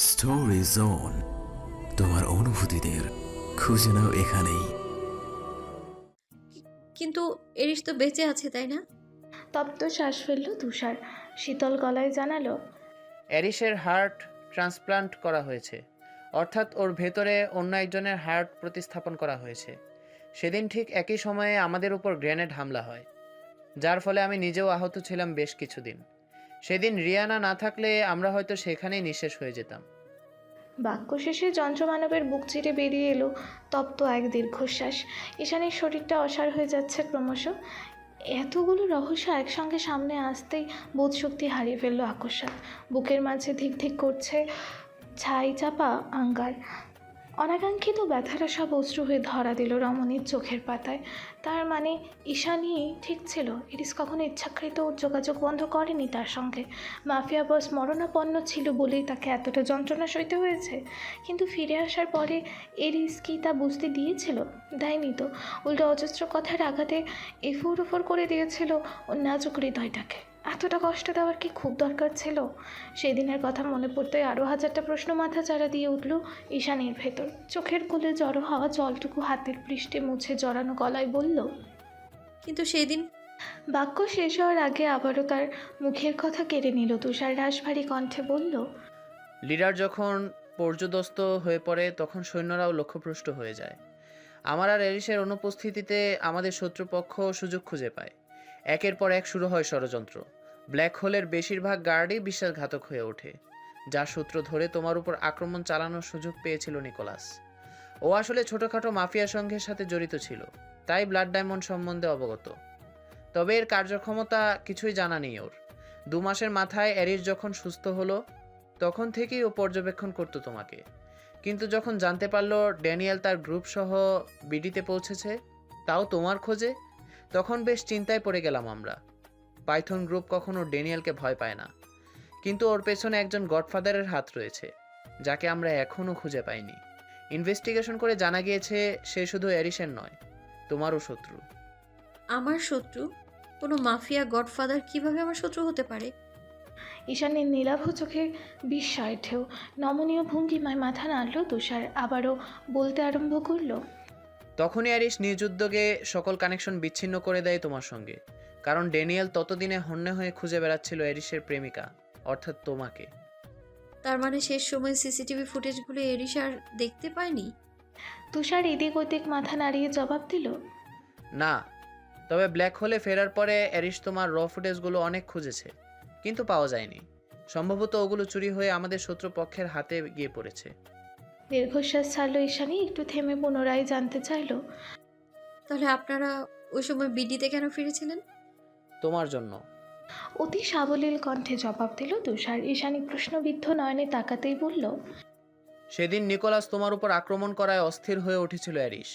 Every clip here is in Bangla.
স্টোরি জোন, তোমার অনুভূতিদের খুঁজে নাও এখানেই। কিন্তু এরিস তো বেঁচে আছে, তাই না? তপ্ত শ্বাস ফেলল তুষার, শীতল গলায় জানালো, অ্যারিসের হার্ট ট্রান্সপ্লান্ট করা হয়েছে, অর্থাৎ ওর ভেতরে অন্য একজনের হার্ট প্রতিস্থাপন করা হয়েছে। সেদিন ঠিক একই সময়ে আমাদের উপর গ্রেনেড হামলা হয়, যার ফলে আমি নিজেও আহত ছিলাম বেশ কিছুদিন। সেদিন রিয়ানা না থাকলে আমরা হয়তো সেখানেই নিঃশেষ হয়ে যেতাম। বাক্য শেষে যন্ত্রমানবের বুক চিরে বেরিয়ে এলো তপ্ত এক দীর্ঘশ্বাস। ঈশানীর শরীরটা অসাড় হয়ে যাচ্ছে ক্রমশ। এতগুলো রহস্য একসঙ্গে সামনে আসতেই বোধশক্তি হারিয়ে ফেলল আকস্মাৎ। বুকের মাঝে ধিক ধিক করছে ছাই চাপা আঙ্গার। অনাকাঙ্ক্ষিত ব্যথাটা সব অশ্রু হয়ে ধরা দিল রমণীর চোখের পাতায়। তার মানে ঈশানী ঠিক ছিল। এরিস কখনো ইচ্ছাকৃত যোগাযোগ বন্ধ করেনি তার সঙ্গে। মাফিয়া বস মরণাপন্ন ছিল বলেই তাকে এতটা যন্ত্রণা সইতে হয়েছে। কিন্তু ফিরে আসার পরে এরিস কি তা বুঝতে দিয়েছিল? দেয়নি তো। উল্টো অজস্র কথার আঘাতে এফোর ওফর করে দিয়েছিল ওর নাজুক হৃদয়টাকে। এতটা কষ্ট দেওয়ার কি খুব দরকার ছিল? সেদিনের কথা মনে পড়তেই আরও হাজারটা প্রশ্ন মাথা চাড়া দিয়ে উঠল ঈশানীর ভেতর। চোখের কোলে জড়ো হওয়া জলটুকু হাতের পৃষ্ঠে মুছে জড়ানো গলায় বলল, কিন্তু সেদিন বাক্য শেষ হওয়ার আগে আবারও তার মুখের কথা কেড়ে নিল তুষার রাশভারী কণ্ঠে বলল, লিডার যখন পর্যদস্ত হয়ে পড়ে তখন সৈন্যরাও লক্ষ্যভ্রষ্ট হয়ে যায়। আমার আর এরিসের অনুপস্থিতিতে আমাদের শত্রুপক্ষ সুযোগ খুঁজে পায়। একের পর এক শুরু হয় ষড়যন্ত্র। ব্ল্যাক হোলের বেশিরভাগ গার্ডই বিশ্বাসঘাতক হয়ে ওঠে, যার সূত্র ধরে তোমার উপর আক্রমণ চালানোর সুযোগ পেয়েছিল নিকোলাস। ও আসলে ছোটখাটো মাফিয়া সংঘের সাথে জড়িত ছিল, তাই ব্লাড ডায়মন্ড সম্বন্ধে অবগত। তবে এর কার্যক্ষমতা কিছুই জানা নেই ওর। 2 মাসের মাথায় এরিস যখন সুস্থ হলো তখন থেকেই ও পর্যবেক্ষণ করতো তোমাকে। কিন্তু যখন জানতে পারলো ড্যানিয়েল তার গ্রুপ সহ বিডিতে পৌঁছেছে, তাও তোমার খোঁজে, তখন বেশ চিন্তায় পড়ে গেলাম আমরা। পাইথন গ্রুপ কখনো ড্যানিয়েলকে ভয় পায় না, কিন্তু ওর পেছনে একজন গডফাদারের হাত রয়েছে, যাকে আমরা এখনও খুঁজে পাইনি। ইনভেস্টিগেশন করে জানা গিয়েছে সে শুধু এরিসের নয়, তোমারও শত্রু। আমার শত্রু? কোনো মাফিয়া গডফাদার কিভাবে আমার শত্রু হতে পারে? ঈশানীর নীলাভ চোখে বিস্ময় ঢেউ। নমনীয় ভঙ্গিমায় মাথা নাড়ল তুষার, আবারও বলতে আরম্ভ করলো, তখনই অ্যারিস নিজ উদ্যোগে সকল কানেকশন বিচ্ছিন্ন করে দেয় তোমার সঙ্গে, কারণ ড্যানিয়েল ততদিনে হন্যে হয়ে খুঁজে বেড়াচ্ছিল এরিসের প্রেমিকা, অর্থাৎ তোমাকে। তার মানে শেষ সময় সিসিটিভি ফুটেজগুলো এরিস আর দেখতে পায়নি? তুষার এদিক ওদিক মাথা নাড়িয়ে জবাব দিল, না, তবে ব্ল্যাক হোলে ফেরার পরে অ্যারিস তোমার র ফুটেজগুলো অনেক খুঁজেছে, কিন্তু পাওয়া যায়নি। সম্ভবত ওগুলো চুরি হয়ে আমাদের শত্রুপক্ষের হাতে গিয়ে পড়েছে। দীর্ঘশ্বাস ছাড়ল ঈশানী, একটু থেমে পুনরায় জানতে চাইল, তাহলে আপনারা ওই সময় বিডিতে কেন ফিরেছিলেন? তোমার জন্য। অতি সাবলীল কণ্ঠে জবাব দিল তুষার। ঈশানী প্রশ্নবিদ্ধ নয়নে তাকাতেই বলল, সেদিন নিকোলাস তোমার উপর আক্রমণ করায় অস্থির হয়ে উঠেছিল অ্যারিস।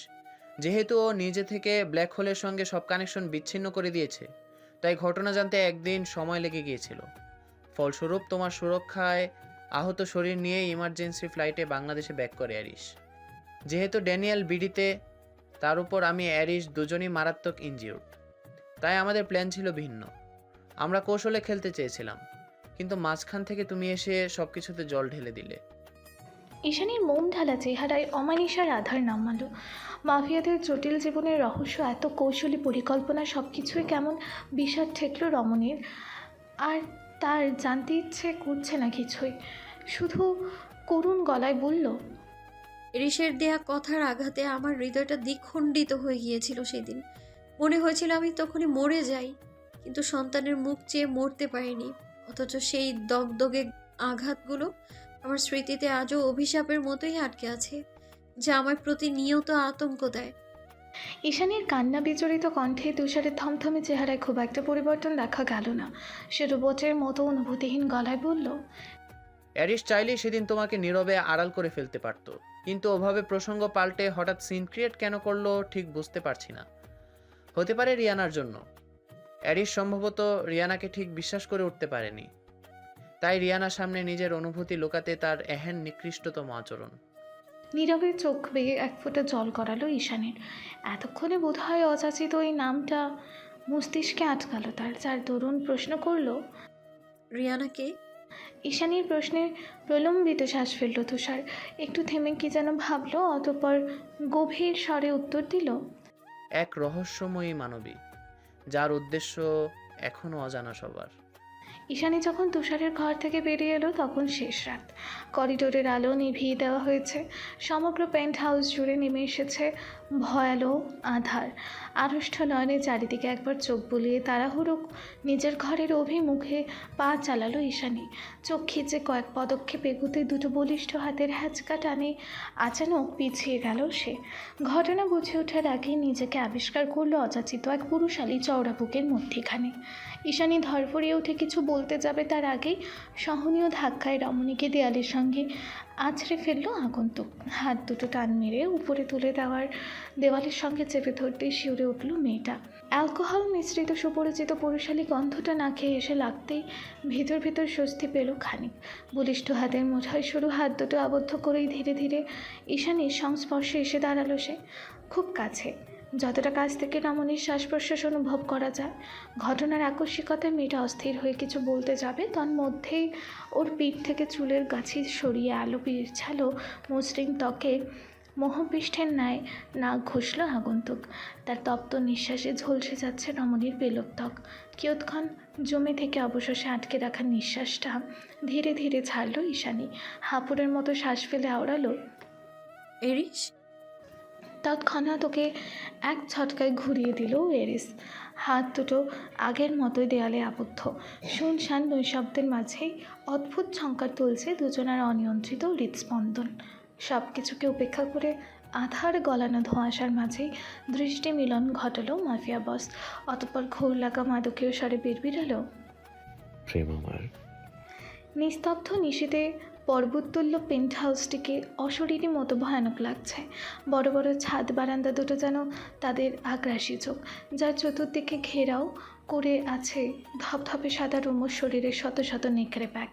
যেহেতু ও নিজে থেকে ব্ল্যাক হোলের সঙ্গে সব কানেকশন বিচ্ছিন্ন করে দিয়েছে, তাই ঘটনা জানতে একদিন সময় লেগে গিয়েছিল। ফলস্বরূপ তোমার সুরক্ষায় আহত শরীর নিয়ে ইমার্জেন্সি ফ্লাইটে বাংলাদেশে ব্যাক করে অ্যারিস। যেহেতু ড্যানিয়েল বিডিতে, তার উপর আমি অ্যারিস দুজনই মারাত্মক ইনজিউর্ড, তাই আমাদের প্ল্যান ছিল ভিন্ন। আমরা কৌশলে খেলতে চেয়েছিলাম, কিন্তু মাঝখান থেকে তুমি এসে সব কিছুতে জল ঢেলে দিলে। ঈশানীর মন ঢালা চেহারায় অমানিসার আধার নামালো। মাফিয়াদের জটিল জীবনের রহস্য, এত কৌশলী পরিকল্পনা, সব কিছুই কেমন বিষাদ ঠেকল রমণীর। আর তার জানতে ইচ্ছে করছে না কিছুই, শুধু করুণ গলায় বলল, এরিসের দেয়া কথার আঘাতে আমার হৃদয়টা দ্বিখণ্ডিত হয়ে গিয়েছিল সেদিন। মনে হয়েছিল আমি তখনই মরে যাই, কিন্তু সন্তানের মুখ চেয়ে মরতে পারিনি। অথচ সেই দগদগে আঘাতগুলো আমার স্মৃতিতে আজও অভিশাপের মতোই আটকে আছে, যা আমার প্রতিনিয়ত আতঙ্ক দেয়। ঈশানীর কান্না বিচরিত কণ্ঠে তুষারের থমথমে চেহারায় খুব একটা পরিবর্তন দেখা গেল না। সে রোবটের মতো অনুভূতিহীন গলায় বলল, অ্যারিস চাইলেই সেদিন তোমাকে নীরবে আড়াল করে ফেলতে পারত, কিন্তু ওভাবে প্রসঙ্গ পাল্টে হঠাৎ সিন ক্রিয়েট কেন করলো ঠিক বুঝতে পারছি না। হতে পারে রিয়ানার জন্য। অ্যারিস সম্ভবত রিয়ানাকে ঠিক বিশ্বাস করে উঠতে পারেনি, তাই রিয়ানার সামনে নিজের অনুভূতি লুকাতে তার এহেন নিকৃষ্টতম আচরণ। নীরবে চোখ বেয়ে এক ফোঁটা জল গড়ালো ঈশানীর। এতক্ষণে বোধহয় অযাচিত ওই নামটা মস্তিষ্কে আটকালো তার, যার দরুন প্রশ্ন করলো, রিয়ানাকে? ঈশানীর প্রশ্নে প্রলম্বিত শ্বাস ফেলল তুষার। একটু থেমে কি যেন ভাবলো, অতঃপর গভীর স্বরে উত্তর দিল, এক রহস্যময়ী মানবী, যার উদ্দেশ্য এখনও অজানা সবার। ঈশানী যখন তুষারের ঘর থেকে বেরিয়ে এলো তখন শেষ রাত। করিডোরের আলো নিভিয়ে দেওয়া হয়েছে। সমগ্র পেন্ট হাউস জুড়ে নেমে এসেছে ভয়ালো আধার। আড়ষ্ট নয়নে চারিদিকে একবার চোখ বুলিয়ে তাড়াহুড়ো নিজের ঘরের অভিমুখে পা চালালো ঈশানী। চোখ খিচে কয়েক পদক্ষেপ এগুতে দুটো বলিষ্ঠ হাতের হ্যাঁচকা টানে আচানক পিছিয়ে গেল সে। ঘটনা বুঝে ওঠার আগেই নিজেকে আবিষ্কার করলো অযাচিত এক পুরুষালী চওড়া বুকের মধ্যিখানে। ঈশানী ধরফড়িয়ে উঠে কিছু বলতে যাবে তার আগেই সহনীয় ধাক্কায় রমণীকে দেয়ালের সঙ্গে আছড়ে ফেললো আগন্তুক। হাত দুটো টান মেরে উপরে তুলে দেওয়ালের সঙ্গে চেপে ধরতেই শিউরে উঠল মেয়েটা। অ্যালকোহল মিশ্রিত সুপরিচিত পুরুষালী গন্ধটা না খেয়ে এসে লাগতেই ভিতর ভিতর স্বস্তি পেল খানিক। বলিষ্ঠ হাতের মুঠোয় সরু হাত দুটো আবদ্ধ করেই ধীরে ধীরে ঈশানীর সংস্পর্শে এসে দাঁড়ালো সে, খুব কাছে, যতটা কাছ থেকে রমণীর শ্বাস প্রশ্বাস অনুভব করা যায়। ঘটনার আকস্মিকতায় মেয়েটা অস্থির হয়ে কিছু বলতে যাবে, তন্মধ্যেই ওর পিঠ থেকে চুলের গাছি সরিয়ে আলো বিছালো মসৃণ ত্বকে মোহপৃষ্ঠের ন্যায় নাক ঘষল আগন্তুক। তার তপ্ত নিঃশ্বাসে ঝলসে যাচ্ছে রমণীর পেলব ত্বক। কিয়ৎক্ষণ জমে থেকে অবশেষে আটকে রাখা নিঃশ্বাসটা ধীরে ধীরে ছাড়ল ঈশানী। হাঁপুড়ের মতো শ্বাস ফেলে আওড়ালো, এরিস। তৎক্ষণাৎ ওকে এক ঝটকায় ঘুরিয়ে দিল এরিস। হাত দুটো আগের মতোই দেয়ালে আবদ্ধ। শুনশান নৈশব্দের মাঝেই অদ্ভুত ঝঙ্কার তুলছে দুজনার অনিয়ন্ত্রিত হৃদস্পন্দন। সব কিছুকে উপেক্ষা করে আধার গলানো ধোঁয়াশার মাঝেই দৃষ্টি মিলন ঘটালো মাফিয়া বস। অতঃপর ঘোর লাগা মাদকীয় স্বরে বিড়বিড়ালো, প্রেম আমার। নিস্তব্ধ নিশীতে পর্বততুল্য পেন্ট হাউসটিকে অশরীরী মতো ভয়ানক লাগছে। বড় বড় ছাদ বারান্দা দুটো যেন তাদের আগ্রাসী চোখ, যার চতুর্দিকে ঘেরাও করে আছে ধপধপে সাদা রুমোর শরীরের শত শত নেকড়ে প্যাক।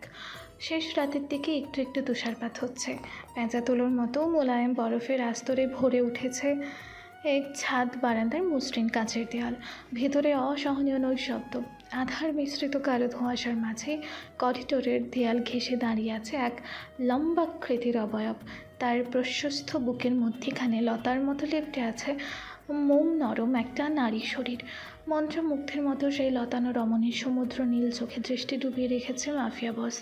শেষ রাতের দিকে একটু একটু তুষারপাত হচ্ছে। পেঁচা তুলোর মতো মোলায়েম বরফের আস্তরে ভরে উঠেছে এক ছাদ বারান্দার মসৃণ কাচের দেয়াল। ভেতরে অসহনীয় নৈশব্দ। আধার মিশ্রিত কালো ধোঁয়াশার মাঝে করিডোরের দেয়াল ঘেঁষে দাঁড়িয়ে আছে এক লম্বাকৃতির অবয়ব। তার প্রশস্ত বুকের মধ্যিখানে লতার মতো লেপ্টে আছে মোম নরম একটা নারী শরীর। মন্ত্রমুগ্ধের মতো সেই লতানো রমণীর সমুদ্র নীল চোখে দৃষ্টি ডুবিয়ে রেখেছে মাফিয়া বস।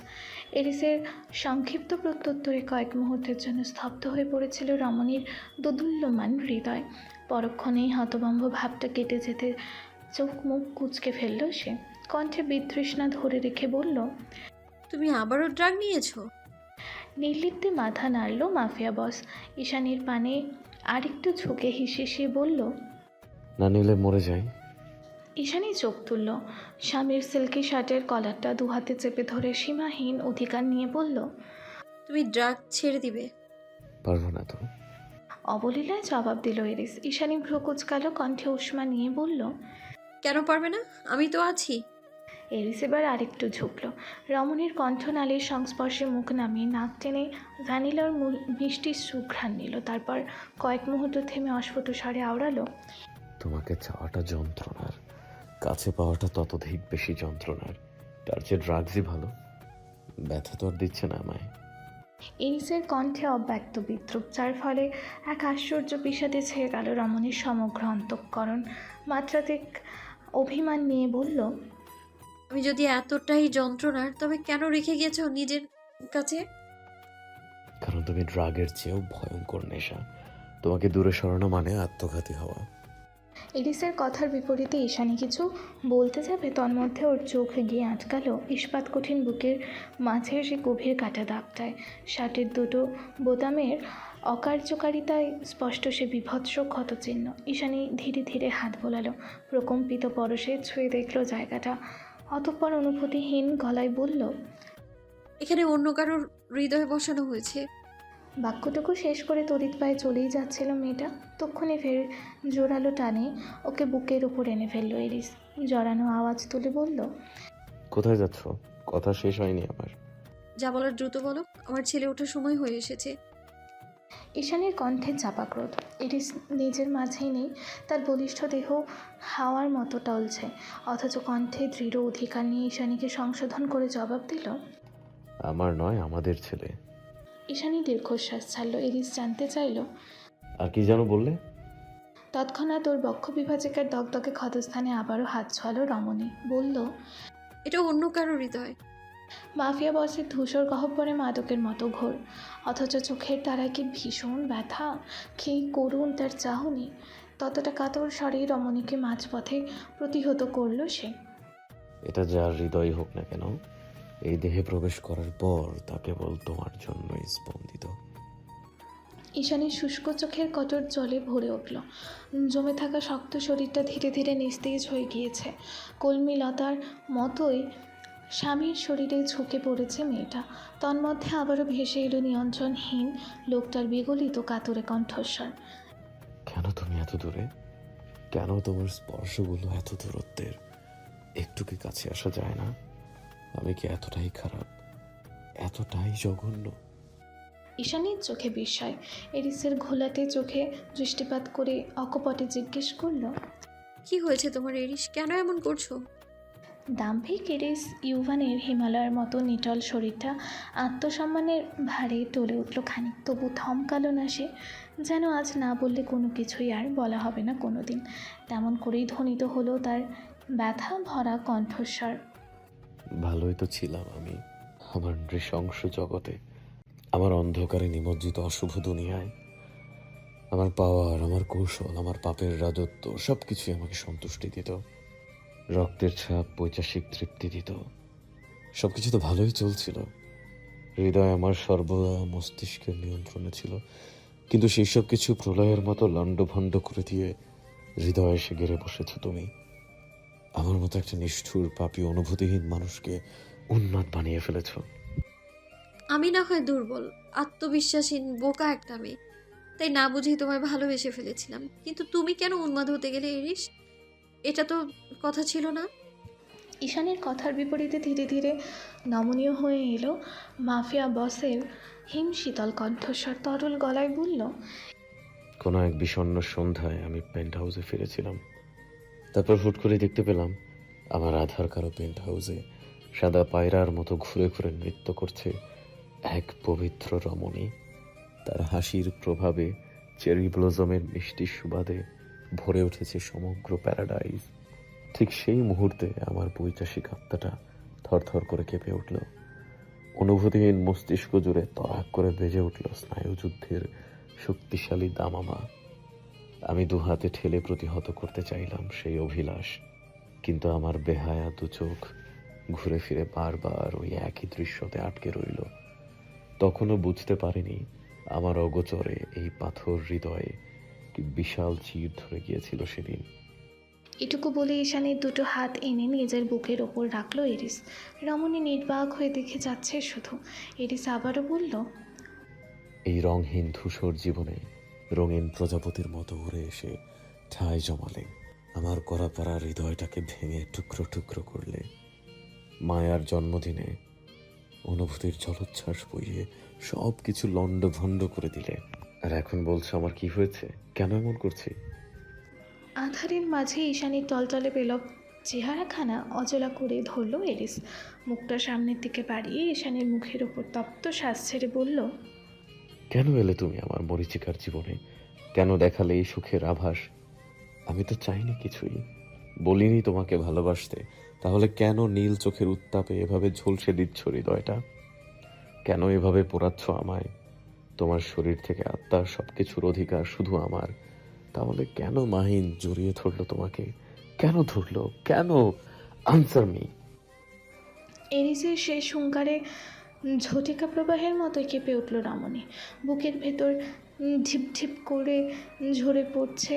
এরিসের সংক্ষিপ্ত প্রত্যুত্তরে কয়েক মুহূর্তের জন্য স্তব্ধ হয়ে পড়েছিল রমণীর দোদুল্যমান হৃদয়। পরক্ষণেই হতভম্ব ভাবটা কেটে যেতে চোখ মুখ কুঁচকে ফেলল সে। কণ্ঠে বিতৃষ্ণা ধরে রেখে বলল, তুমি আবারও ড্রাগ নিয়েছো? নির্লিপ্তে মাথা নাড়ল মাফিয়া বস। ঈশানীর পানে আরেকটু ঝুঁকে হিসিয়ে বলল, না নিলে মরে যাই। ঈশানী চোখ তুলল। স্বামীর সিল্কি শার্টের কলারটা দুহাতে চেপে ধরে সীমাহীন অধিকার নিয়ে বলল, তুমি ড্রাগ ছেড়ে দিবে? পারবো না তো। অবলীলায় জবাব দিল এরিস। ঈশানী ভ্রু কুচকালো, কণ্ঠে উষ্মা নিয়ে বলল, কেন পারবে না? আমি তো আছি। এরিস এবার আরেকটু ঝুঁকল। রমণীর কণ্ঠনালীর সংস্পর্শে মুখ নামিয়ে নাক টেনে ভ্যানিলার মিষ্টি সুঘ্রাণ নিল। তারপর কয়েক মুহূর্ত থেমে অস্ফুট স্বরে আওড়ালো, তোমাকে চাওয়াটা যন্ত্রণার, কাছে পাওয়াটা ততোধিক বেশি যন্ত্রণার। তার চেয়ে ড্রাগসই ভালো। ব্যথা তো আর দিচ্ছে না আমায়। এরিসের কণ্ঠে অব্যক্ত বিদ্রুপ, যার ফলে এক আশ্চর্য বিষাদে ছেয়ে গেল রমণীর সমগ্র অন্তঃকরণ। মাত্রাতিক অভিমান নিয়ে বলল, আমি যদি এতটাই যন্ত্রণার, তবে কেন রেখে গেছো নিজের কাছে? কারণ তুমি ড্রাগের চেয়েও ভয়ঙ্কর নেশা। তোমাকে দূরে সরানো মানে আত্মঘাতী হওয়া। এরিসের কথার বিপরীতে ঈশানী কিছু বলতে যাবে, তন্মধ্যে ওর চোখ গিয়ে আটকালো ইস্পাত কঠিন বুকের মাঝে সে গভীর কাটা দাগটায়। শার্টের দুটো বোতামের অকার্যকারিতায় স্পষ্ট সে বিভৎস ক্ষতচিহ্ন। ঈশানী ধীরে ধীরে হাত বোলালো, প্রকম্পিত পরশে ছুঁয়ে দেখল জায়গাটা। অতঃপর অনুভূতিহীন গলায় বলল, এখানে অন্য কারোর হৃদয়ে বসানো হয়েছে। বাক্যটুকু শেষ করে তড়িৎ পায়ে চলেই যাচ্ছিল মেয়েটা। তক্ষুনি ফের জোরালো টানে ওকে বুকের উপর এনে ফেললো এরিস। জড়ানো আওয়াজ তুলে বলল, কোথায় যাচ্ছ? কথা শেষ হয়নি আমার। যা বলার দ্রুত বলো, আমার ছেলে ওঠার সময় হয়ে এসেছে। ঈশানীর কণ্ঠে চাপা ক্রোধ। এরিস নিজের মাঝেই নেই, তার বলিষ্ঠ দেহ হাওয়ার মতো টলছে, অথচ কণ্ঠে দৃঢ় অধিকার নিয়ে ঈশানীকে সংশোধন করে জবাব দিল, আমার নয়, আমাদের ছেলে। ঈশানী দীর্ঘশ্বাস ছাড়ল। এরিস জানতে চাইল। আর কি যেন বললে? তৎক্ষণাৎ ওর বক্ষ বিভাজিকার দগদগে ক্ষতস্থানে আবারও হাত ছোঁয়ালো রমণী। বলল, এটা অন্য কারো হৃদয়। মাফিয়া বসের ধূসর গহ্বরে মাদকের মতো ঘোর, অথচ চোখের তারায় কি ভীষণ ব্যথা, কি করুণ তার চাহনি। ততটা কাতর স্বরে রমণীকে মাঝপথে প্রতিহত করল সে। এটা যার হৃদয় হোক না কেন, এই দেহে প্রবেশ করার পর তা কেবল তোমার জন্যই স্পন্দিত। ঈশানীর শুষ্ক চোখের কটর জলে ভরে উঠল। জমে থাকা শক্ত শরীরটা ধীরে ধীরে নিস্তেজ হয়ে গিয়েছে। কলমিলতার মতোই স্বামীর শরীরে ঝুঁকে পড়েছে মেয়েটা। তন্মধ্যে আবারও ভেসে এলো নিয়ন্ত্রণহীন লোকটার বিগলিত কাতরে কণ্ঠস্বর। কেন তুমি এত দূরে? কেন তোমার স্পর্শগুলো এত দূরত্বের? একটু কি কাছে আসা যায় না? আমি কি এতটাই খারাপ, এতটাই জঘন্য? ঈশানীর চোখে বিস্ময়। এরিসের ঘোলাটে চোখে দৃষ্টিপাত করে অকপটে জিজ্ঞেস করল, কি হয়েছে তোমার এরিস? কেন এমন করছো? দাম্ভিক এরিস ইউভানের হিমালয়ের মতো নিটল শরীরটা আত্মসম্মানের ভারে টলে উঠল খানিক। তবু থমকালো না সে, যেন আজ না বললে কোনো কিছুই আর বলা হবে না কোনো দিন। তেমন করেই ধ্বনিত হলো তার ব্যথা ভরা কণ্ঠস্বর। ভালোই তো ছিলাম আমি আমার নৃশংস জগতে, আমার অন্ধকারে নিমজ্জিত অশুভ দুনিয়ায়। আমার পাওয়ার, আমার কৌশল, আমার পাপের রাজত্ব সবকিছুই আমাকে সন্তুষ্টি দিত। রক্তের ছাপ পৈশাসিক তৃপ্তি দিত। সবকিছু তো ভালোই চলছিল। হৃদয় আমার সর্বদা মস্তিষ্কের নিয়ন্ত্রণে ছিল, কিন্তু সেই সব কিছু প্রলয়ের মতো লণ্ডভণ্ড করে দিয়ে হৃদয়ে এসে গেড়ে বসেছ তুমি। আমার মতো একটা নিষ্ঠুর, পাপী, অনুভূতিহীন মানুষকে উন্মাদ বানিয়ে ফেলেছ। আমি না হয় দুর্বল, আত্মবিশ্বাসহীন, বোকা একটা মেয়ে, তাই না বুঝেই তোমায় ভালোবেসে ফেলেছিলাম। কিন্তু তুমি কেন উন্মাদ হতে গেলে এরিস? এটা তো কথা ছিল না। ঈশানীর কথার বিপরীতে ধীরে ধীরে নমনীয় হয়ে এলো মাফিয়া বসের হিমশীতল কণ্ঠস্বর। তরল গলায় বলল, কোনো এক বিষণ্ণ সন্ধ্যায় আমি পেন্ট হাউসে ফিরেছিলাম। তারপর হুট করে দেখতে পেলাম আমার আধার কারো পেন্ট হাউসে সাদা পায়রার মতো ঘুরে ঘুরে নৃত্য করছে এক পবিত্র রমণী। তার হাসির প্রভাবে চেরি ব্লজমের মিষ্টি সুবাদে ভরে উঠেছে সমগ্র প্যারাডাইজ। ঠিক সেই মুহূর্তে আমার বৈচাসিক আত্মাটা থরথর করে কেঁপে উঠল। অনুভূতিহীন মস্তিষ্ক জুড়ে তড়াক করে বেজে উঠল স্নায়ুযুদ্ধের শক্তিশালী দামামা। আমি দুহাতে ঠেলে প্রতিহত করতে চাইলাম সেই অভিলাষ, কিন্তু আমার বেহায়া দু চোখ ঘুরে ফিরে বারবার ওই একই দৃশ্যতে আটকে রইল। তখনও বুঝতে পারিনি আমার অগোচরে এই পাথর হৃদয়ে কি বিশাল চির ধরে গিয়েছিল সেদিন। এটুকু বলে ঈশানীর দুটো হাত এনে নিজের বুকের ওপর রাখলো এরিস। রমণী নির্বাক হয়ে দেখে যাচ্ছে শুধু। এরিস আবারও বলল, এই রংহীন ধূসর জীবনে রঙিন প্রজাপতির মতো উড়ে এসে ঠাঁই জমালে, আমার করাপাড়া হৃদয়টাকে ভেঙে টুকরো টুকরো করলে, মায়ার জন্মদিনে অনুভূতির জলোচ্ছ্বাস বইয়ে সব কিছু লণ্ডভণ্ড করে দিলে। আর এখন বলছো আমার কি হয়েছে, কেন এমন করছি? আধারের মাঝে ঈশানীর টলটলে পেলব চেহারাখানা অজলা করে ধরল এরিস। মুখটা সামনের দিকে বাড়িয়ে ঈশানীর মুখের ওপর তপ্ত শ্বাস ছেড়ে বলল, কেন এলে তুমি আমার মরীচিকার জীবনে? কেন দেখালে এই সুখের আভাস? আমি তো চাইনি কিছুই, বলিনি তোমাকে ভালোবাসতে। তাহলে কেন নীল চোখের উত্তাপে এভাবে ঝলসে দিচ্ছ হৃদয়টা? কেন এভাবে পোড়াচ্ছ আমায়? তোমার শরীর থেকে আত্মার সবকিছুর অধিকার শুধু আমার। তাহলে কেন মাহিন জড়িয়ে ধরলো তোমাকে? কেন ধরলো? কেন? Answer me. এরিসের সেই হুঙ্কারে ঝটিকা প্রবাহের মতো কেঁপে উঠল রমণী। বুকের ভেতর ঝিপঝিপ করে ঝরে পড়ছে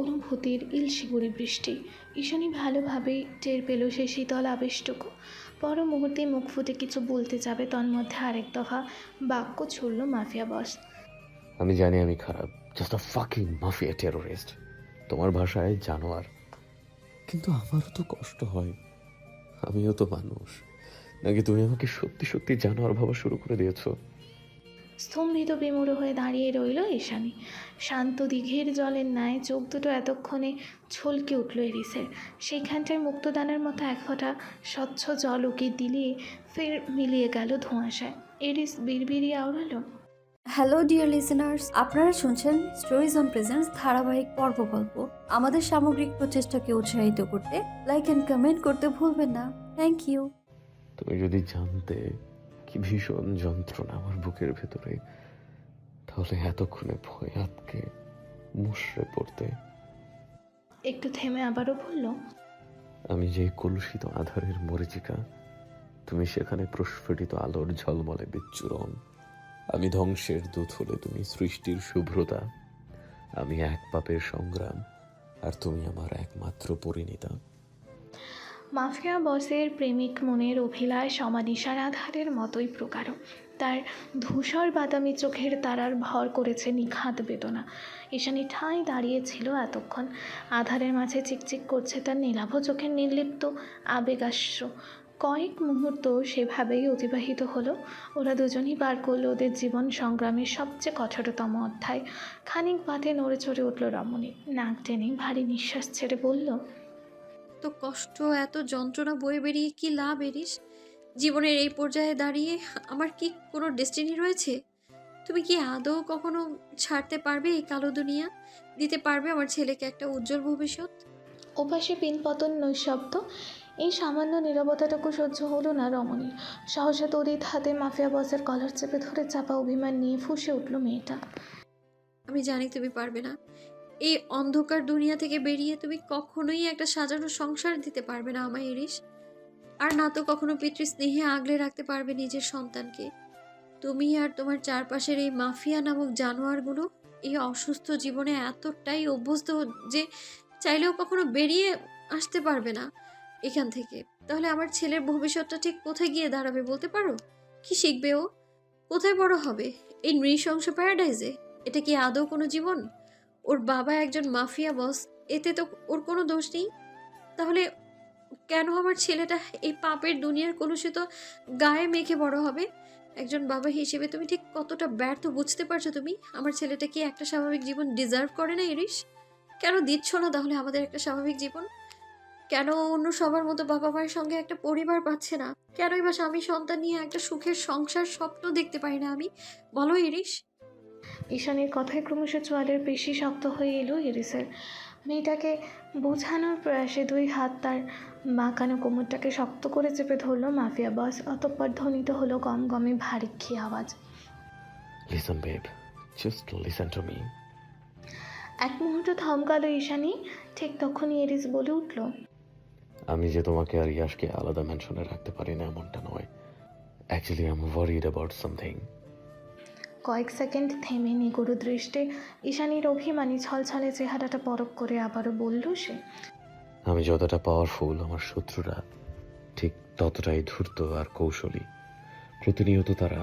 অনুভূতির ইলশিগুড়ি বৃষ্টি। ঈশানী ভালোভাবেই টের পেল সে শীতল আবেশটুকু। পর মুহূর্তে মুখ ফুটে কিছু বলতে যাবে, তন্মধ্যে আরেক দফা বাক্য ছুড়ল মাফিয়া বস। আমি জানি আমি খারাপ, জাস্ট আ ফাকিং মাফিয়া টেরোরিস্ট, তোমার ভাষায় জানোয়ার। কিন্তু আমারও তো কষ্ট হয়, আমিও তো মানুষ। নাকি তুমি আমাকে সত্যি সত্যি জানোয়ার ভাবা শুরু করে দিয়েছো? স্তম্ভিত বিমূঢ় হয়ে দাঁড়িয়ে রইল ঈশানী। শান্ত দিঘির জলের ন্যায় চোখ দুটো এতক্ষণে ছলকে উঠল এরিসের। সেইখানটায় মুক্তদানের মতো এক ফোঁটা স্বচ্ছ জল উকি দিলিয়ে ফের মিলিয়ে গেল ধোঁয়াশায়। এরিস বিড়বিড়িয়ে আওড়ালো, হ্যালো ডিয়ার লিসেনার্স, আপনারা শুনছেন স্টোরিজ অন প্রেজেন্স ধারাবাহিক পর্বগল্প। আমাদের সামগ্রিক প্রচেষ্টাকে উৎসাহিত করতে লাইক অ্যান্ড কমেন্ট করতে ভুলবেন না। Thank you. তুমি যদি জানতে কি ভীষণ যন্ত্রণা আমার বুকের ভেতরে, তাহলে এতক্ষণে ভয় আতকে মুষড়ে পড়তে। একটু থেমে আবারও বলল, আমি যে কলুষিত আধারের মরিচিকা, তুমি সেখানে প্রস্ফুটিত আলোর ঝলমলে বিচ্ছুরণ। আমি ধ্বংসের দূত হলে তুমি সৃষ্টির শুভ্রতা। আমি এক পাপের সংগ্রাম, আর তুমি আমার একমাত্র পরিণীতা। মাফিয়া বসের প্রেমিক মনের অভিলাষ সমানিশার আধারের মতোই প্রকার। তার ধূসর বাদামি চোখের তারার ভর করেছে নিখাদ বেদনা। ঈশানী ঠাঁই দাঁড়িয়েছিল এতক্ষণ। আধারের মাঝে চিকচিক করছে তার নীলাভ চোখের নির্লিপ্ত আবেগাশ্রু। কয়েক মুহূর্ত সেভাবেই অতিবাহিত হলো। ওরা দুজনই পার করলো ওদের জীবন সংগ্রামের সবচেয়ে কঠোরতম অধ্যায়। খানিক বাদে নড়ে চড়ে উঠল রমণী। নাক টেনে ভারী নিঃশ্বাস ছেড়ে বলল, এত কষ্ট, এত যন্ত্রণা বয়ে বেরিয়ে কি লাভ এরিস? জীবনের এই পর্যায়ে দাঁড়িয়ে আমার কি কোনো ডেস্টিনি রয়েছে? তুমি কি আদৌ কখনো ছাড়তে পারবে এই কালো দুনিয়া? দিতে পারবে আমার ছেলেকে একটা উজ্জ্বল ভবিষ্যৎ? ওপাশে পিনপতন নৈশব্দ। এই সামান্য নীরবতাটুকু সহ্য হলো না রমণীর। সহসা তড়িৎ হাতে মাফিয়া বসের কলার চেপে ধরে চাপা অভিমান নিয়ে ফুঁসে উঠল মেয়েটা। আমি জানি তুমি পারবে না। এই অন্ধকার দুনিয়া থেকে বেরিয়ে তুমি কখনোই একটা সাজানো সংসার দিতে পারবে না আমায় এরিস। আর না তো কখনো পিতৃস্নেহে আগলে রাখতে পারবে নিজের সন্তানকে। তুমি আর তোমার চারপাশের এই মাফিয়া নামক জানোয়ারগুলো এই অসুস্থ জীবনে এতটাই অভ্যস্ত যে চাইলেও কখনো বেরিয়ে আসতে পারবে না এখান থেকে। তাহলে আমার ছেলের ভবিষ্যৎটা ঠিক কোথায় গিয়ে দাঁড়াবে বলতে পারো? কি শিখবে ও? কোথায় বড় হবে? এই নৃশংস প্যারাডাইজে? এটা কি আদৌ কোনো জীবন? ওর বাবা একজন মাফিয়া বস, এতে তো ওর কোনো দোষ নেই। তাহলে কেন আমার ছেলেটা এই পাপের দুনিয়ার কলুষিত গায়ে মেখে বড় হবে? একজন বাবা হিসেবে তুমি ঠিক কতটা ব্যর্থ বুঝতে পারছো তুমি? আমার ছেলেটা কি একটা স্বাভাবিক জীবন ডিজার্ভ করে না এরিস? কেন দিচ্ছ না তাহলে আমাদের একটা স্বাভাবিক জীবন? কেন অন্য সবার মতো বাবা মায়ের সঙ্গে একটা পরিবার পাচ্ছে না? কেনই বা স্বামী সন্তান নিয়ে একটা সুখের সংসার স্বপ্ন দেখতে পারি না আমি? বলো এরিস। ঈশানীর কথায় ক্রমশ চোয়ালের পেশি শক্ত হয়ে এলো এরিসের। মেয়েটাকে বোঝানোর প্রয়াসে দুই হাত তার বাঁকানো কোমরটাকে শক্ত করে চেপে ধরলো মাফিয়া বস। অতঃপর ধ্বনিত হলো গম গমে ভারিক্ষী আওয়াজ, listen babe, just listen to me. এক মুহূর্ত থমকালো ঈশানী। ঠিক তখনই এরিস বলে উঠল, আমি যে তোমাকে আর ইয়াশকে আলাদা মেনশনে রাখতে পারি না এমনটা নয়। Actually I am worried about something. কয়েক সেকেন্ড থেমে নিগুড় দৃষ্টে ঈশানীর অভিমানী ছলছলে চেহারাটা পরখ করে আবারও বলল সে, আমি যতটা পাওয়ারফুল, আমার শত্রুরা ঠিক ততটাই ধূর্ত আর কৌশলী। প্রতিনিয়ত তারা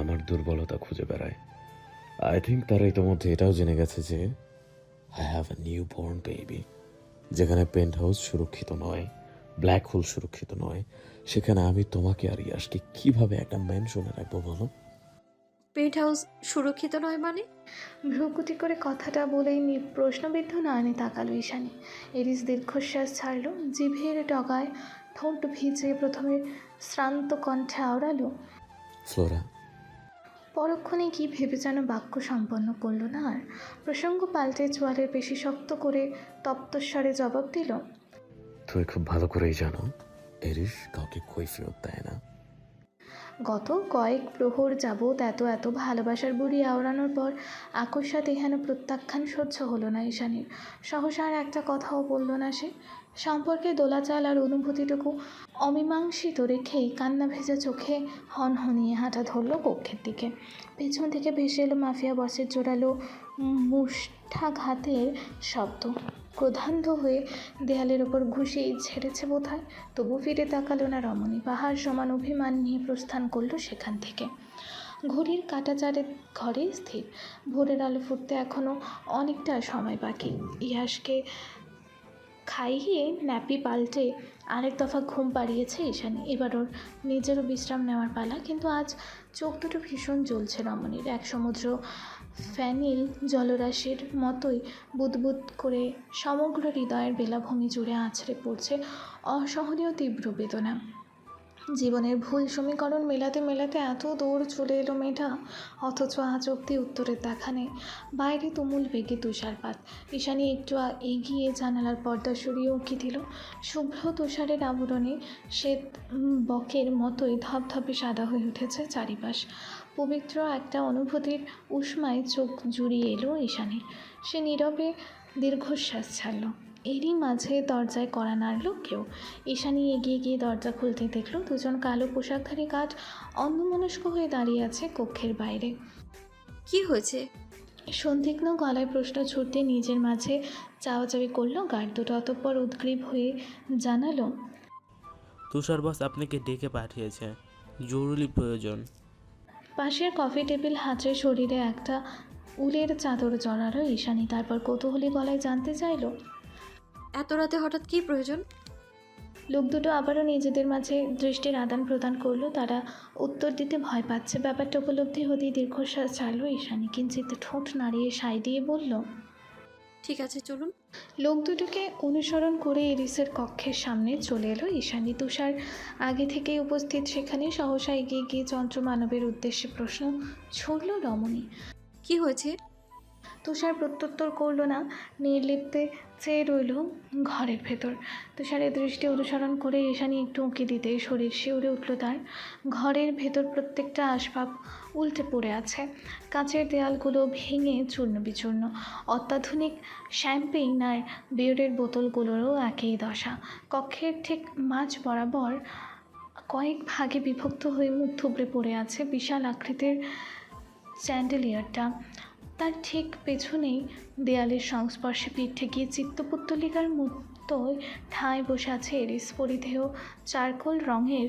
আমার দুর্বলতা খুঁজে বেড়ায়। আই থিঙ্ক তারা ইতিমধ্যে এটাও জেনে গেছে যে I have a new born baby. যেখানে পেন্ট হাউস সুরক্ষিত নয়, ব্ল্যাক হোল সুরক্ষিত নয়, সেখানে আমি তোমাকে আর ইয়াশকে কিভাবে একটা ম্যানশনে রাখবো বলো? পেন্ট হাউস সুরক্ষিত নয় মানে? ভ্রুকুটি করে কথাটা বলেই প্রশ্নবিদ্ধ নয়নে তাকালো ঈশানী। এরিস দীর্ঘশ্বাস ছাড়ল। জিভের ডগায় ঠোঁট ভিজে প্রথমে শ্রান্ত কণ্ঠে আওড়ালো, ফ্লোরা। পরক্ষণে কি ভেবে যেন বাক্য সম্পন্ন করলো না আর। প্রসঙ্গ পাল্টে চোয়ালের পেশি শক্ত করে তপ্তস্বরে জবাব দিল, তুমি খুব ভালো করেই জানো এরিস কাউকে কৈফিয়ত দেয় না। গত কয়েক প্রহর যাবৎ এত ভালোবাসার বুড়ি আওড়ানোর পর আকস্মাৎ এহেন প্রত্যাখ্যান সহ্য হলো না ঈশানীর। সহসা আর একটা কথাও বলল না সে। সম্পর্কে দোলাচাল আর অনুভূতিটুকু অমীমাংসিত রেখেই কান্না ভেজা চোখে হনহনিয়ে হাঁটা ধরল কক্ষের দিকে। পেছন থেকে ভেসে এলো মাফিয়া বসের জোরালো মুষ্ঠাঘাতের শব্দ। ক্রোধান্ধ হয়ে দেয়ালের ওপর ঘুষিয়ে ছেড়েছে বোধহয়। তবু ফিরে তাকালো না রমণী। পাহাড় সমান অভিমান নিয়ে প্রস্থান করলো সেখান থেকে। ঘড়ির কাঁটাচারের ঘরে স্থির। ভোরের আলো ফুটতে এখনও অনেকটা সময় বাকি। ইয়াশকে খাইয়ে ন্যাপি পাল্টে আরেক দফা ঘুম পাড়িয়েছে ঈশানী। এবার ওর নিজেরও বিশ্রাম নেওয়ার পালা, কিন্তু আজ চোখ দুটো ভীষণ জ্বলছে রমণীর। এক সমুদ্র ফ্যানিল জলরাশির মতোই বুদবুদ করে সমগ্র হৃদয়ের বেলাভূমি জুড়ে আছড়ে পড়ছে অসহনীয় তীব্র বেদনা। জীবনের ভুল সমীকরণ মেলাতে মেলাতে এত দূর চলে এলো মেয়েটা, অথচ আজ অব্দি উত্তরের দেখা নেই। বাইরে তুমুল বেগে তুষারপাত। ঈশানী একটু এগিয়ে জানালার পর্দা সরিয়ে উঁকি দিল। শুভ্র তুষারের আবরণে শ্বেত বকের মতোই ধপধপে সাদা হয়ে উঠেছে চারিপাশ। পবিত্র একটা অনুভূতির উষ্মায় চোখ জুড়িয়ে এলো ঈশানীর। সে নীরবে দীর্ঘশ্বাস ছাড়ল। এরই মাঝে দরজায় কড়া নাড়ল কেউ। ঈশানী এগিয়ে গিয়ে দরজা খুলতে দেখল দুজন কালো পোশাকধারী কাঠ অন্যমনস্ক হয়ে দাঁড়িয়ে আছে কক্ষের বাইরে। কি হয়েছে? সন্দিগ্ধ গলায় প্রশ্ন ছুটতে নিজের মাঝে চাওয়াচাওয়ি করলো গার্ড দুটো। অতঃপর উদ্গ্রীব হয়ে জানালো, তুষার বস আপনাকে ডেকে পাঠিয়েছে, জরুরি প্রয়োজন। পাশের কফি টেবিল হাতে শরীরে একটা উলের চাদর জড়ালো ঈশানী। তারপর কৌতূহলী গলায় জানতে চাইল, এত রাতে হঠাৎ কি প্রয়োজন? লোক দুটো আবারও নিজেদের মাঝে দৃষ্টির আদান প্রদান করলো। তারা উত্তর দিতে ভয় পাচ্ছে। ব্যাপারটা উপলব্ধি হতেই দীর্ঘশ্বাস ছাড়লো ঈশানী। কিঞ্চিত ঠোঁট নাড়িয়ে সায় দিয়ে বলল, ঠিক আছে, চলুন। লোক দুটোকে অনুসরণ করে এরিসের কক্ষের সামনে চলে এলো ঈশানী। তুষার আগে থেকেই উপস্থিত সেখানে। সহসা এগিয়ে গিয়ে যন্ত্রমানবের উদ্দেশ্যে প্রশ্ন ছুড়ল রমণী। কি হয়েছে? তুষার প্রত্যুত্তর করল না, নির্লিপ্তে চেয়ে রইল ঘরের ভেতর। তুষারের দৃষ্টি অনুসরণ করে ঈশানী একটু উঁকি দিতেই শরীর শিউরে উঠল তার। ঘরের ভেতর প্রত্যেকটা আসবাব উল্টে পড়ে আছে। কাঁচের দেয়ালগুলো ভেঙে চূর্ণ বিচূর্ণ। অত্যাধুনিক শ্যাম্পেইন আর বিয়ারের বোতলগুলোরও একই দশা। কক্ষের ঠিক মাঝ বরাবর কয়েক ভাগে বিভক্ত হয়ে মুখ থুবড়ে পড়ে আছে বিশাল আকৃতির চ্যান্ডেলিয়ারটা। তার ঠিক পেছনেই দেয়ালের সংস্পর্শে পিঠ ঠেকিয়ে চিত্তপুত্তলিকার মতোই ঠায় বসে আছে এরিস। পরিধেয় চারকোল রঙের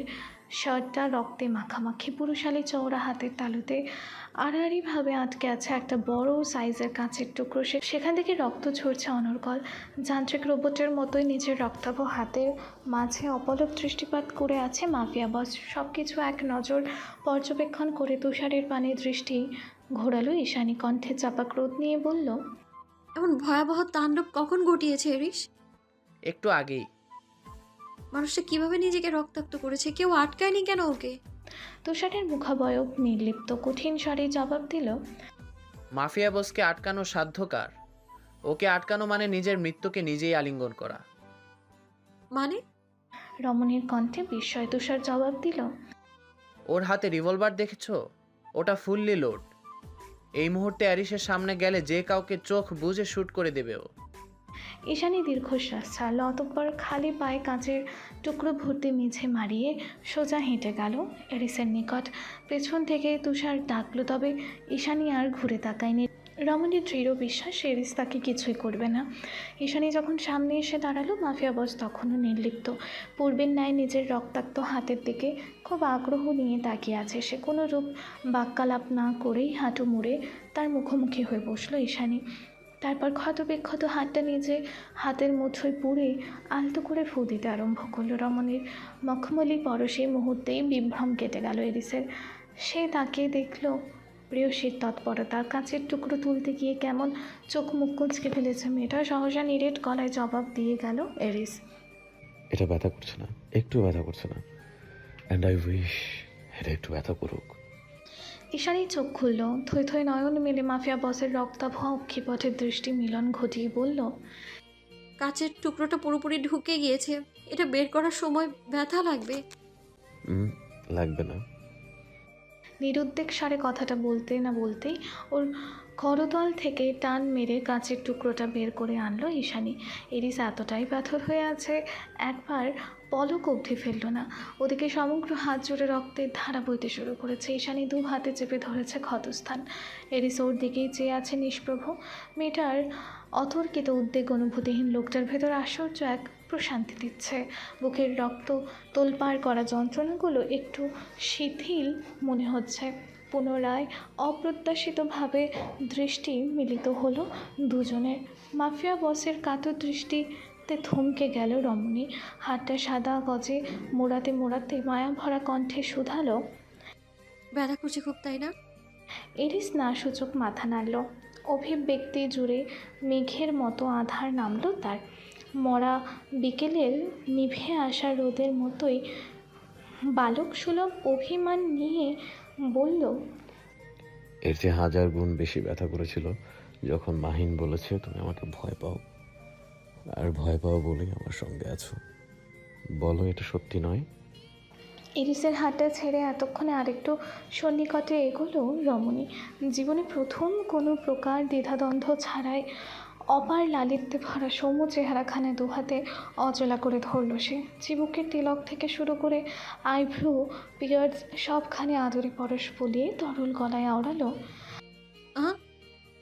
শার্টটা রক্তে মাখামাখি। পুরুষালী চওড়া হাতের তালুতে আড়াআড়িভাবে আটকে আছে একটা বড় সাইজের কাঁচের টুকরো। সেখান থেকে রক্ত ঝরছে অনর্গল। যান্ত্রিক রোবটের মতোই নিজের রক্তাভ হাতের মাঝে অপলক দৃষ্টিপাত করে আছে মাফিয়া বস। সব কিছু এক নজর পর্যবেক্ষণ করে তুষারের পানে দৃষ্টি ঘোরালো ঈশানী। কণ্ঠে চাপা ক্রোধ নিয়ে বলল, এমন ভয়াবহ তাণ্ডব কখন ঘটিয়েছে এরিস? একটু আগেই। মানুষটা কিভাবে নিজেকে রক্তাক্ত করেছে? কেউ আটকায়নি কেন ওকে? তুষারের মুখাবয়ব নির্লিপ্ত কঠিন স্বরে জবাব দিল, মাফিয়া বসকে আটকানো সাধ্য কার? ওকে আটকানো মানে নিজের মৃত্যুকে নিজেই আলিঙ্গন করা। মানে? রমণীর কণ্ঠে বিস্ময়। তুষার জবাব দিল, ওর হাতে রিভলভার দেখেছো? ওটা ফুললি লোড। এই মুহূর্তে অ্যারিসের সামনে গেলে যে কাউকে চোখ বুজে শ্যুট করে দেবে ও। ঈশানী দীর্ঘশ্বাস ছাড়ল। অতঃপর খালি পায়ে কাঁচের টুকরো ভর্তি মেঝে মারিয়ে সোজা হেঁটে গেল এরিসের নিকট। পেছন থেকে তুষার ডাকল, তবে ঈশানী আর ঘুরে তাকায়নি। রমণীর দৃঢ় বিশ্বাস এরিস তাকে কিছুই করবে না। ঈশানী যখন সামনে এসে দাঁড়ালো, মাফিয়া বস তখনও নির্লিপ্ত। পূর্বের ন্যায় নিজের রক্তাক্ত হাতের দিকে খুব আগ্রহ নিয়ে তাকিয়ে আছে সে। কোনো রূপ বাক্যালাপ না করেই হাঁটু মুড়ে তার মুখোমুখি হয়ে বসলো ঈশানী। তারপর ক্ষতবিক্ষত হাতটা নিজে হাতের মুঠোয় পুড়ে আলতো করে ফু দিতে আরম্ভ করলো। রমণীর মখমলি পরশে মুহূর্তেই বিভ্রম কেটে গেল এরিসের। সে তাকিয়ে দেখল প্রেয়সীর তৎপরতা। কাঁচের টুকরো তুলতে গিয়ে কেমন চোখ মুখ কুঁচকে ফেলেছে মেয়েটা। সহসা নিরেট গলায় জবাব দিয়ে গেল এরিস, এটা ব্যথা করছে না, একটু ব্যথা করছে না, অ্যান্ড আই উইশ এটা একটু ব্যথা করুক। ঈশানী চোখ খুলল। থই থই নয়ন মেলে মাফিয়া বসের রক্তাভ অক্ষিপথের দৃষ্টি মিলন ঘটিয়ে বলল, কাচের টুকরোটা পুরোপুরি ঢুকে গিয়েছে। এটা বের করার সময় ব্যথা লাগবে। লাগবে না। নিরুদ্বেগ স্বরে কথাটা বলতে না বলতেই ওর করতল থেকে টান মেরে কাঁচের টুকরোটা বের করে আনলো ঈশানী। এরিস এতটাই পাথর হয়ে আছে একবার পলক অবধি ফেলল না। ওদিকে সমগ্র হাত জুড়ে রক্তের ধারা বইতে শুরু করেছে। ঈশানী দু হাতে চেপে ধরেছে ক্ষতস্থান। এরিস ওর দিকেই চেয়ে আছে নিষ্প্রভ। মেয়েটার অতর্কিত উদ্বেগ অনুভূতিহীন লোকটার ভেতর আশ্চর্য এক প্রশান্তি দিচ্ছে। বুকের রক্ত তোলপাড় করা যন্ত্রণাগুলো একটু শিথিল মনে হচ্ছে। পুনরায় অপ্রত্যাশিতভাবে দৃষ্টি মিলিত হলো দুজনের। মাফিয়া বসের কাতর দৃষ্টি থমকে গেল রমণী। হাতটা সাদা গজে মোড়াতে মোড়াতে মায়া ভরা কণ্ঠে শুধালো। ব্যথা করছে খুব, তাই না? এরিস না সূচক মাথা নাড়ল। অভিব্যক্তি জুড়ে মেঘের মতো আধার নামল তার। মরা বিকেলের নিভে আসা রোদের মতোই বালক সুলভ অভিমান নিয়ে বলল, এর চেয়ে 1000 গুণ বেশি ব্যথা করেছিল যখন মাহিন বলেছে তুমি আমাকে ভয় পাও, আর ভয় পাও বলেই আমার সঙ্গে আছো। বলো এটা সত্যি নয়? এরিসের হাতটা ছেড়ে এতক্ষণে আরেকটু সন্নিকটে এগোলো রমণী। জীবনে প্রথম কোনো প্রকার দ্বিধাদ্বন্দ্ব ছাড়াই অপার লালিত্যে ভরা সৌম্য চেহারাখানে দুহাতে অচলা করে ধরল সে। চিবুকের তিলক থেকে শুরু করে আইভ্রু পিয়ার্স সবখানে আদরে পরশ বুলিয়ে তরল গলায় আওড়ালো,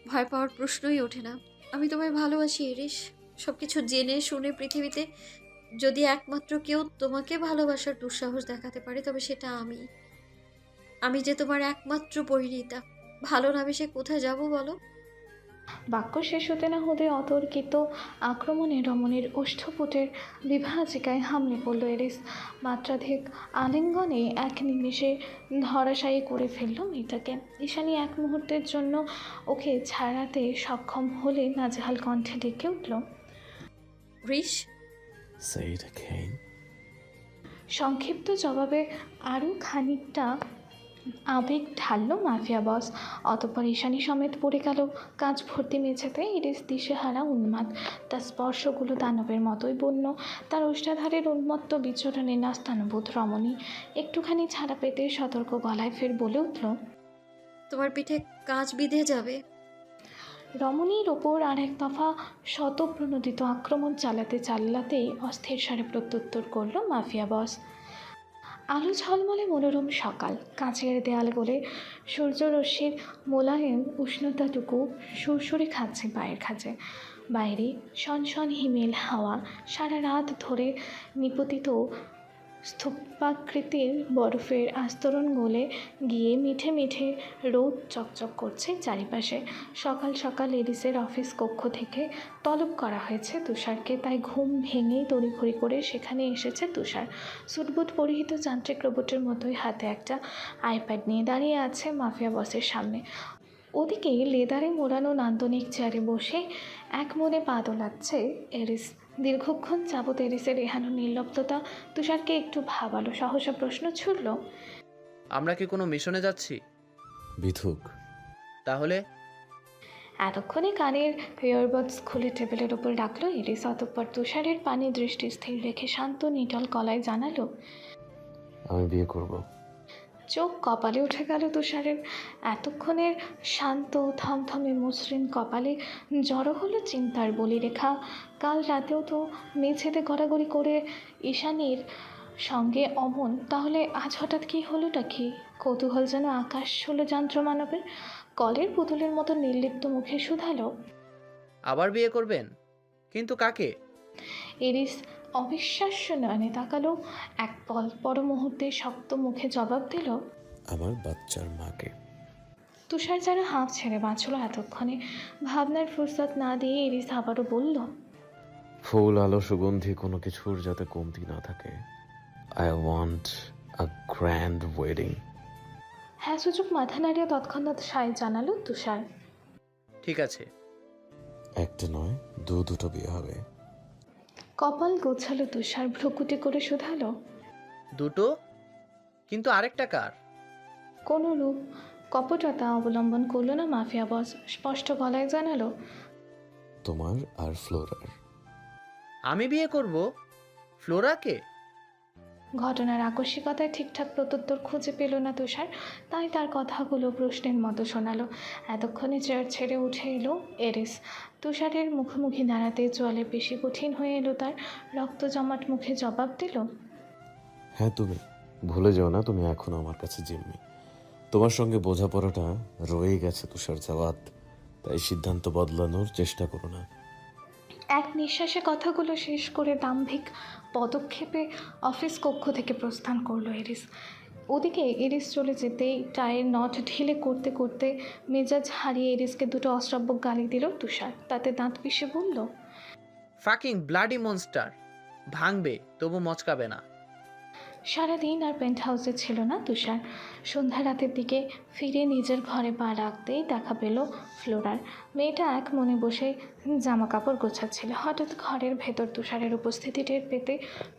ভয় পাওয়ার প্রশ্নই ওঠে না। আমি তোমায় ভালোবাসি এরিস। সব কিছু জেনে শুনে পৃথিবীতে যদি একমাত্র কেউ তোমাকে ভালোবাসার দুঃসাহস দেখাতে পারে তবে সেটা আমি। আমি যে তোমার একমাত্র পরিণীতা। ভালো না বেশে কোথায় যাব বলো? বাক্য শেষ হতে না হতে অতর্কিত আক্রমণে রমণীর ওষ্ঠপুটের বিভাজিকায় হামলে পড়ল এরিস। মাত্রাধিক আলিঙ্গনে এক নিমেষে ধরাশায়ী করে ফেলল মেয়েটাকে। ঈশানী এক মুহূর্তের জন্য ওকে ছাড়াতে সক্ষম হলে নাজেহাল কণ্ঠে ডেকে উঠল, রিস। Say it again. সংক্ষিপ্ত জবাবে আরও খানিকটা আবেগ ঢালল মাফিয়া বস। অতঃপর ঈশানী সমেত পড়ে গেল কাঁচ ভর্তি মেঝেতে। ইরিস দিশেহারা উন্মাদ, তার স্পর্শগুলো দানবের মতোই বন্য, তার ওষ্ঠাধারের উন্মত্ত বিচরণে নাস্তানুবোধ রমণী একটুখানি ছাড়া পেতে সতর্ক গলায় ফের বলে উঠল, তোমার পিঠে কাঁচ বিঁধে যাবে। রমণীর ওপর আর এক দফা শতপ্রণোদিত আক্রমণ চালাতেই অস্থির স্বরে প্রত্যুত্তর করল মাফিয়া বস। আলো ঝলমলে মনোরম সকাল। কাঁচের দেয়াল গলে সূর্যরশ্মির মোলায়েম উষ্ণতাটুকু সুরসুরে খাচ্ছে পায়ের কাছে। বাইরে শনশন হিমেল হাওয়া সারা রাত ধরে নিপতিত স্তূপাকৃতির বরফের আস্তরণ গলে গিয়ে মিঠে মিঠে রোদ চকচক করছে চারিপাশে। সকাল সকাল এরিসের অফিস কক্ষ থেকে তলব করা হয়েছে তুষারকে, তাই ঘুম ভেঙেই তড়িঘড়ি করে সেখানে এসেছে তুষার। সুটবুট পরিহিত যান্ত্রিক রোবটের মতোই হাতে একটা আইপ্যাড নিয়ে দাঁড়িয়ে আছে মাফিয়া বসের সামনে। ওদিকে লেদারে মোড়ানো নান্দনিক চেয়ারে বসে এক মনে পা দোলাচ্ছে এরিস। দীর্ঘক্ষণ যাবৎ এরিসের এহানো নির্লিপ্ততা তুষারকে একটু ভাবালো। সহসা প্রশ্ন ছুড়ল, আমরা কি কোনো মিশনে যাচ্ছি? বিথুক। তাহলে এতক্ষণে কানের ইয়ারবাডস খুলে টেবিলের ওপর রাখলো এরিস। অতঃপর তুষারের পানে দৃষ্টি স্থির রেখে শান্ত নিটল গলায় জানালো, আমি বিয়ে করব। চোখ কপালে উঠে গেল তুষারের। এতক্ষণের শান্ত থমথমে মসৃণ কপালে জড়ো হলো চিন্তার বলিরেখা। কাল রাতেও তো মেঝেতে গড়াগড়ি করে ঈশানীর সঙ্গে অমন, তাহলে আজ হঠাৎ কী হলোটা কি? কৌতূহল যেন আকাশ হলো যন্ত্রমানবের। কলের পুতুলের মতো নির্লিপ্ত মুখে শুধালো, আবার বিয়ে করবেন? কিন্তু কাকে? এরিস অবিশ্বাস্য নয়নে তাকালো এক পল, পর মুহূর্তে শক্ত মুখে জবাব দিল, আমার বাচ্চার মাকে। তুষার যেন হাঁপ ছেড়ে বাঁচল এতক্ষণে। ভাবনার ফুরসত না দিয়ে এরিস আবারও বলল, ফুল আলো সুগন্ধি কোনো কিছুর যাতে কমতি না থাকে। I want a grand wedding. হ্যাঁ সূচক মাথা নাড়িয়ে তৎক্ষণাৎ সায় জানালো তুষার। ঠিক আছে। একটা নয়, দুটো বিয়ে হবে। কপাল গোছালো তুষার, ভ্রুকুটি করে শুধালো, দুটো? কিন্তু আরেকটা কার? কোনো রূপ কপটতা অবলম্বন করলো না মাফিয়া বস। স্পষ্ট গলায় জানালো, তোমার আর ফ্লোরার। আমি বিয়ে করব? ফ্লোরাকে? ঘটনার আকস্মিকতায় ঠিকঠাক প্রত্যুত্তর খুঁজে পেল না তুষার, তাই তার কথাগুলো প্রশ্নের মতো শোনালো। এতক্ষণে চেয়ার ছেড়ে উঠে এলো এরিস। তুষারের মুখোমুখি দাঁড়াতে জলে বেশি কঠিন হয়ে এলো তার। রক্ত জমাট মুখে জবাব দিল, হ্যাঁ তুমি ভুলে যাও না, তুমি এখনো আমার কাছে জিম্মি। তোমার সঙ্গে বোঝাপড়াটা রয়ে গেছে তুষার জাওয়াত, তাই সিদ্ধান্ত বদলানোর চেষ্টা করো না। এক নিঃশ্বাসে কথাগুলো শেষ করে দাম্ভিক পদক্ষেপে অফিস কক্ষ থেকে প্রস্থান করলো এরিস। ওদিকে এরিস চলে যেতেই টায়ের নট ঢিলে করতে করতে মেজাজ হারিয়ে এরিসকে দুটো অশ্রাব্য গালি দিল তুষার। তাতে দাঁত পিষে বলল, ফাকিং ব্লাডি মনস্টার। ভাঙবে তবু মচকাবে না। সারাদিন আর পেন্ট হাউসে ছিল না তুষার। সন্ধ্যা রাতের দিকে ফিরে নিজের ঘরে পা রাখতেই দেখা পেল ফ্লোরার। মেয়েটা এক মনে বসে জামা কাপড় গোছাচ্ছিল। হঠাৎ ঘরের ভেতর তুষারের উপস্থিতি টের পেতে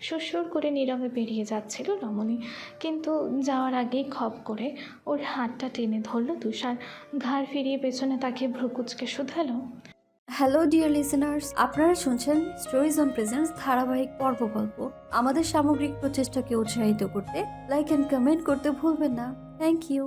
সুরসুর করে নীরবে বেরিয়ে যাচ্ছিল রমণী, কিন্তু যাওয়ার আগেই খপ করে ওর হাতটা টেনে ধরল তুষার। ঘাড় ফিরিয়ে পেছনে তাকিয়ে ভ্রুকুচকে শুধালো, হ্যালো ডিয়ার লিসেনার্স, আপনারা শুনছেন স্টোরিজ অন প্রেজেন্স ধারাবাহিক পর্ব গল্প। আমাদের সামগ্রিক প্রচেষ্টাকে উৎসাহিত করতে লাইক অ্যান্ড কমেন্ট করতে ভুলবেন না। Thank you.